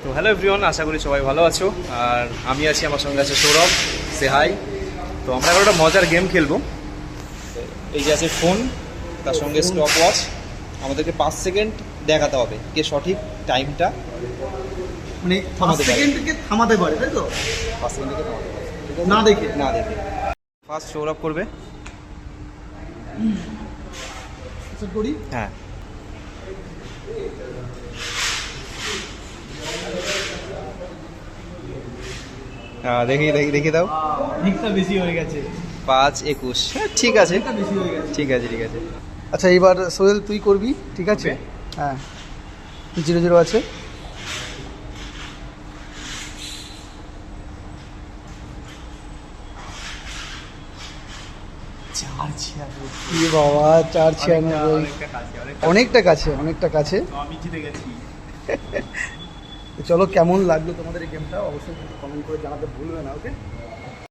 তো hello everyone, আশা করি সবাই ভালো আছো। আর আমি আছি, আমার সঙ্গে আছে সৌরভ। সে হাই। তো আমরা এবার একটা মজার গেম খেলবো। এই যে আছে ফোন, তার সঙ্গে স্টপ ওয়াচ। আমাদেরকে 5 সেকেন্ড দেখাতে হবে কে সঠিক টাইমটা মানে 5 সেকেন্ডকে থামাতে পারে, তাই তো? 5 সেকেন্ডকে থামাতে হবে না দেখে না দেখে। ফার্স্ট সৌরভ করবে। স্টার্ট করি। হ্যাঁ, দেখি দেখি দেখি দাও। দিকটা বেশি হয়ে গেছে। 5-21। হ্যাঁ, ঠিক আছে দিকটা বেশি হয়ে গেছে। ঠিক আছে ঠিক আছে। আচ্ছা, এবার সোহেল তুই করবি, ঠিক আছে? Okay. হ্যাঁ, 0-0 আছে। কি বাবা, 4-96। অনেকটা কাছে, অনেকটা কাছে। আমি জিতে গেছি। চলো, কেমন লাগলো তোমাদের এই গেমটা অবশ্যই কমেন্ট করে জানাতে ভুলবে না, ওকে?